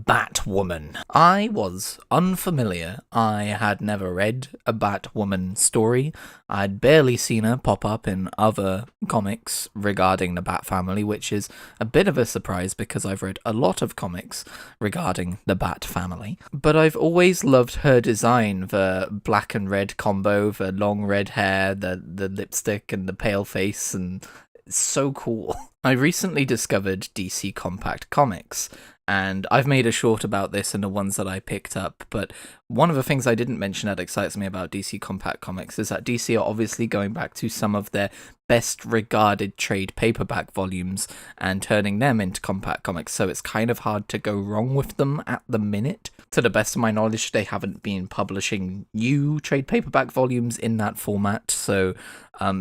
Batwoman. I was unfamiliar. I had never read a Batwoman story. I'd barely seen her pop up in other comics regarding the Bat family, which is a bit of a surprise because I've read a lot of comics regarding the Bat family. But I've always loved her design, the black and red combo, the long red hair, the lipstick and the pale face, and it's so cool. I recently discovered DC Compact Comics, and I've made a short about this in the ones that I picked up, but one of the things I didn't mention that excites me about DC Compact Comics is that DC are obviously going back to some of their best regarded trade paperback volumes and turning them into compact comics, so it's kind of hard to go wrong with them at the minute. To the best of my knowledge, they haven't been publishing new trade paperback volumes in that format, so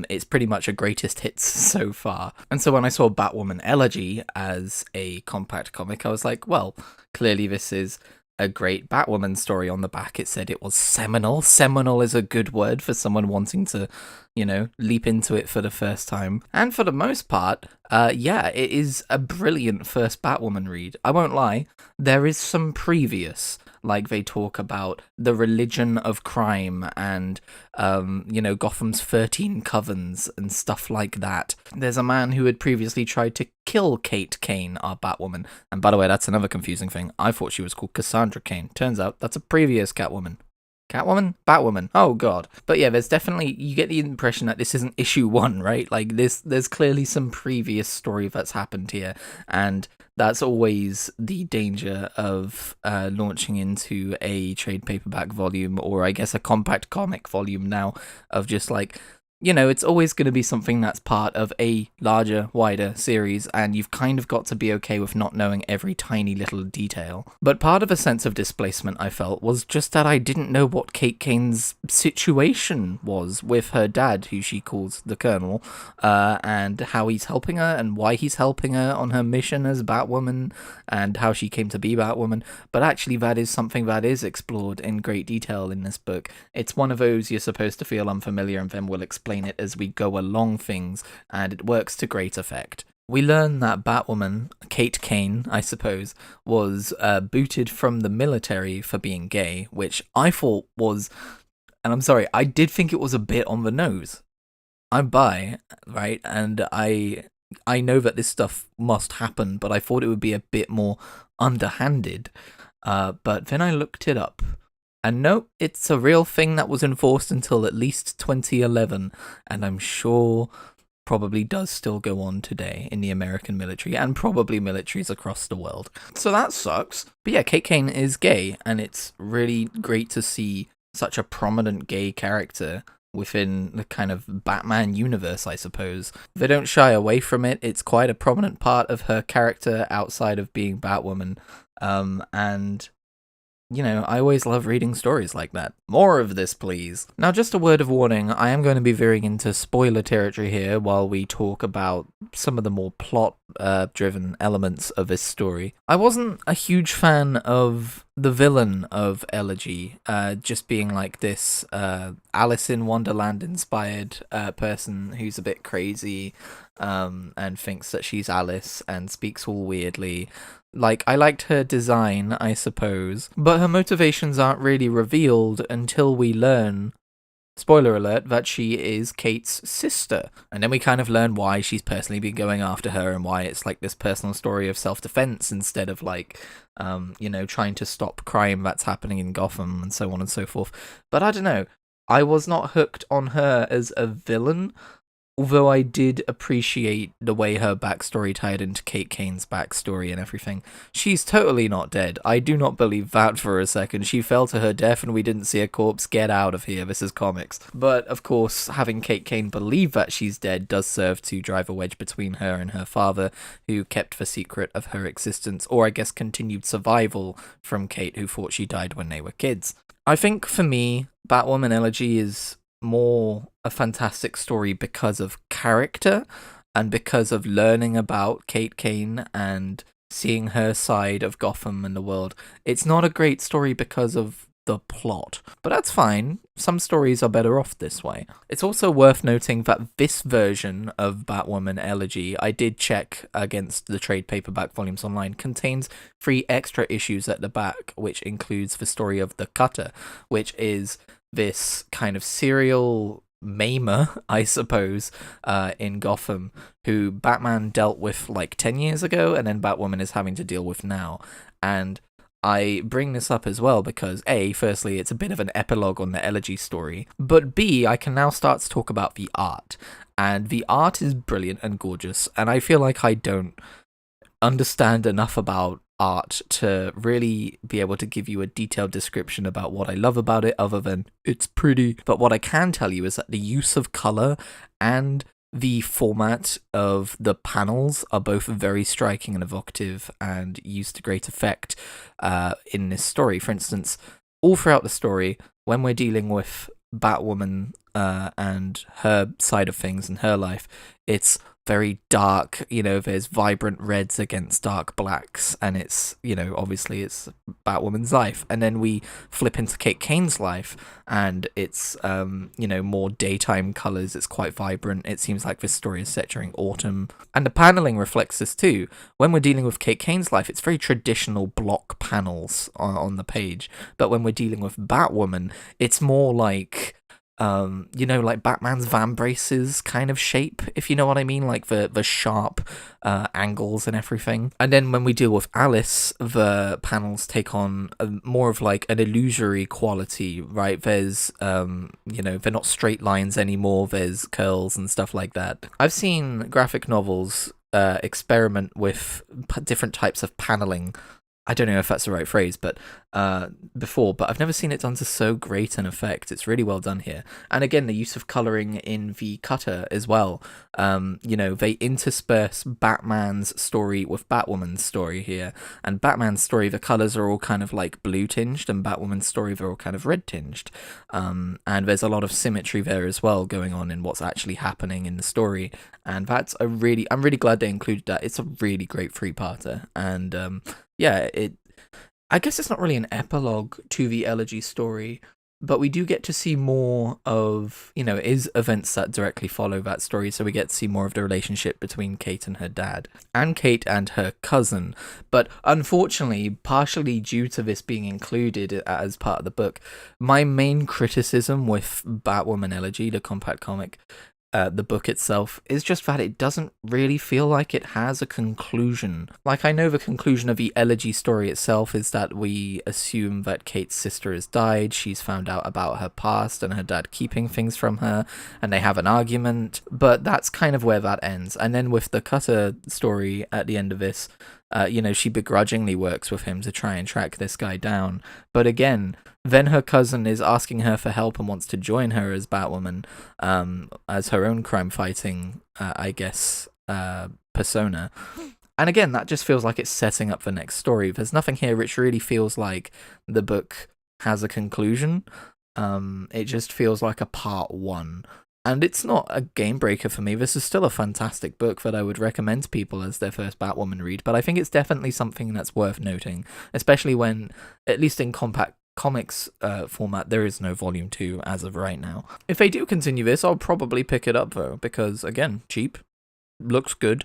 it's pretty much a greatest hits so far. And so when I saw Batwoman Elegy as a compact comic, I was like, well, clearly this is a great Batwoman story. On the back it said it was seminal. Seminal is a good word for someone wanting to, leap into it for the first time. And for the most part, it is a brilliant first Batwoman read. I won't lie, there is some previous, like they talk about the religion of crime and, Gotham's 13 covens and stuff like that. There's a man who had previously tried to kill Kane, our Batwoman. And by the way, that's another confusing thing. I thought she was called Cassandra Kane. Turns out that's a previous Catwoman. Catwoman? Batwoman. Oh god. But yeah, there's definitely, you get the impression that this isn't issue 1, right? Like there's clearly some previous story that's happened here, and that's always the danger of launching into a trade paperback volume, or I guess a compact comic volume now, of just like, it's always going to be something that's part of a larger, wider series, and you've kind of got to be okay with not knowing every tiny little detail. But part of a sense of displacement I felt was just that I didn't know what Kate Kane's situation was with her dad, who she calls the Colonel, and how he's helping her, and why he's helping her on her mission as Batwoman, and how she came to be Batwoman. But actually that is something that is explored in great detail in this book. It's one of those you're supposed to feel unfamiliar and then we'll explain it as we go along things, and it works to great effect. We learn that Batwoman, Kate Kane, I suppose, was booted from the military for being gay, which I thought was, and I'm sorry, I did think it was a bit on the nose. I'm bi, right, and I know that this stuff must happen, but I thought it would be a bit more underhanded. But then I looked it up. And no, it's a real thing that was enforced until at least 2011, and I'm sure probably does still go on today in the American military, and probably militaries across the world. So that sucks. But yeah, Kate Kane is gay, and it's really great to see such a prominent gay character within the kind of Batman universe, I suppose. They don't shy away from it. It's quite a prominent part of her character outside of being Batwoman, and I always love reading stories like that. More of this, please. Now, just a word of warning, I am going to be veering into spoiler territory here while we talk about some of the more plot-driven elements of this story. I wasn't a huge fan of the villain of Elegy, just being like this Alice in Wonderland-inspired person who's a bit crazy, and thinks that she's Alice and speaks all weirdly. Like, I liked her design, I suppose, but her motivations aren't really revealed until we learn, spoiler alert, that she is Kate's sister. And then we kind of learn why she's personally been going after her and why it's like this personal story of self-defense instead of like, trying to stop crime that's happening in Gotham and so on and so forth. But I don't know, I was not hooked on her as a villain. Although I did appreciate the way her backstory tied into Kate Kane's backstory and everything. She's totally not dead. I do not believe that for a second. She fell to her death and we didn't see a corpse. Get out of here, this is comics. But, of course, having Kate Kane believe that she's dead does serve to drive a wedge between her and her father, who kept the secret of her existence, or I guess continued survival from Kate, who thought she died when they were kids. I think, for me, Batwoman Elegy is more a fantastic story because of character and because of learning about Kate Kane and seeing her side of Gotham and the world. It's not a great story because of the plot. But that's fine. Some stories are better off this way. It's also worth noting that this version of Batwoman Elegy, I did check against the trade paperback volumes online, contains 3 extra issues at the back, which includes the story of the Cutter, which is this kind of serial maimer, I suppose, in Gotham, who Batman dealt with like 10 years ago, and then Batwoman is having to deal with now. And I bring this up as well because A, firstly, it's a bit of an epilogue on the Elegy story, but B, I can now start to talk about the art. And the art is brilliant and gorgeous, and I feel like I don't understand enough about art to really be able to give you a detailed description about what I love about it other than it's pretty. But what I can tell you is that the use of color and the format of the panels are both very striking and evocative and used to great effect in this story. For instance, all throughout the story, when we're dealing with Batwoman and her side of things and her life, it's very dark, there's vibrant reds against dark blacks, and it's, obviously it's Batwoman's life. And then we flip into Kane's life, and it's, more daytime colors. It's quite vibrant. It seems like this story is set during autumn. And the paneling reflects this too. When we're dealing with Kane's life, it's very traditional block panels on the page. But when we're dealing with Batwoman, it's more like like Batman's van braces kind of shape, if you know what I mean, like the sharp angles and everything. And then when we deal with Alice, the panels take on more of like an illusory quality, right? There's they're not straight lines anymore, there's curls and stuff like that. I've seen graphic novels experiment with different types of paneling. I don't know if that's the right phrase, but before, but I've never seen it done to so great an effect. It's really well done here. And again, the use of colouring in the Cutter as well. They intersperse Batman's story with Batwoman's story here. And Batman's story, the colours are all kind of like blue tinged, and Batwoman's story, they're all kind of red tinged. And there's a lot of symmetry there as well going on in what's actually happening in the story. And that's I'm really glad they included that. It's a really great 3-parter. And I guess it's not really an epilogue to the Elegy story, but we do get to see more of, is events that directly follow that story. So we get to see more of the relationship between Kate and her dad, and Kate and her cousin. But unfortunately, partially due to this being included as part of the book, my main criticism with Batwoman Elegy, the compact comic, the book itself, is just that it doesn't really feel like it has a conclusion. Like, I know the conclusion of the Elegy story itself is that we assume that Kate's sister has died, she's found out about her past and her dad keeping things from her, and they have an argument, but that's kind of where that ends. And then with the Cutter story at the end of this, she begrudgingly works with him to try and track this guy down. But again, then her cousin is asking her for help and wants to join her as Batwoman, as her own crime-fighting, persona. And again, that just feels like it's setting up the next story. There's nothing here which really feels like the book has a conclusion. It just feels like a part 1. And it's not a game breaker for me. This is still a fantastic book that I would recommend to people as their first Batwoman read. But I think it's definitely something that's worth noting, especially when, at least in compact comics format, there is no volume 2 as of right now. If they do continue this, I'll probably pick it up though, because again, cheap, looks good.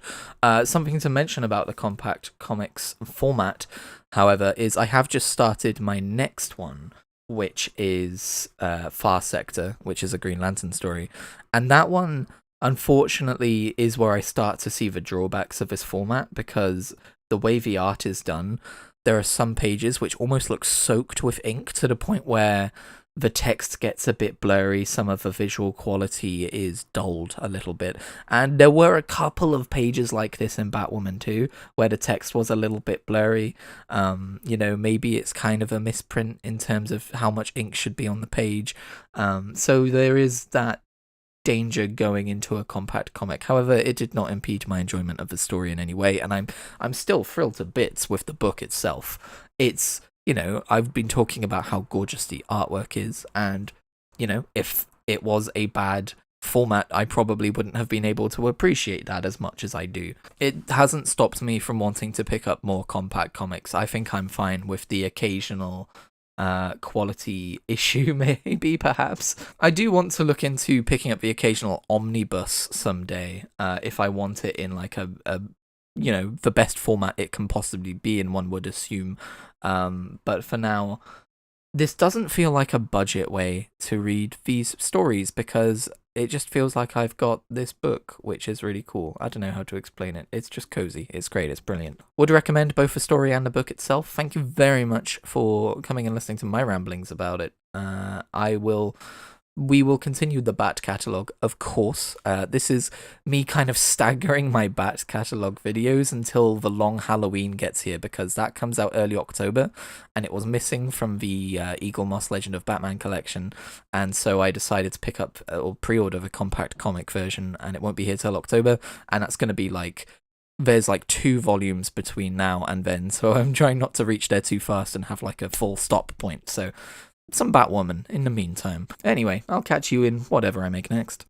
Something to mention about the compact comics format, however, is I have just started my next one, which is Far Sector, which is a Green Lantern story. And that one, unfortunately, is where I start to see the drawbacks of this format, because the way the art is done, there are some pages which almost look soaked with ink to the point where the text gets a bit blurry, some of the visual quality is dulled a little bit. And there were a couple of pages like this in Batwoman 2, where the text was a little bit blurry. Maybe it's kind of a misprint in terms of how much ink should be on the page. So there is that danger going into a compact comic. However, it did not impede my enjoyment of the story in any way, and I'm still thrilled to bits with the book itself. It's, I've been talking about how gorgeous the artwork is, and, if it was a bad format, I probably wouldn't have been able to appreciate that as much as I do. It hasn't stopped me from wanting to pick up more compact comics. I think I'm fine with the occasional quality issue, maybe, perhaps. I do want to look into picking up the occasional omnibus someday, if I want it in like a the best format it can possibly be in, one would assume. But for now, this doesn't feel like a budget way to read these stories, because it just feels like I've got this book, which is really cool. I don't know how to explain it. It's just cozy. It's great. It's brilliant. Would recommend both the story and the book itself. Thank you very much for coming and listening to my ramblings about it. We will continue the Bat Catalogue, of course. This is me kind of staggering my Bat Catalogue videos until the long Halloween gets here, because that comes out early October, and it was missing from the Eagle Moss Legend of Batman collection, and so I decided to pick up or pre-order the compact comic version, and it won't be here till October, and that's going to be like, there's like 2 volumes between now and then, so I'm trying not to reach there too fast and have like a full stop point, so some Batwoman in the meantime. Anyway, I'll catch you in whatever I make next.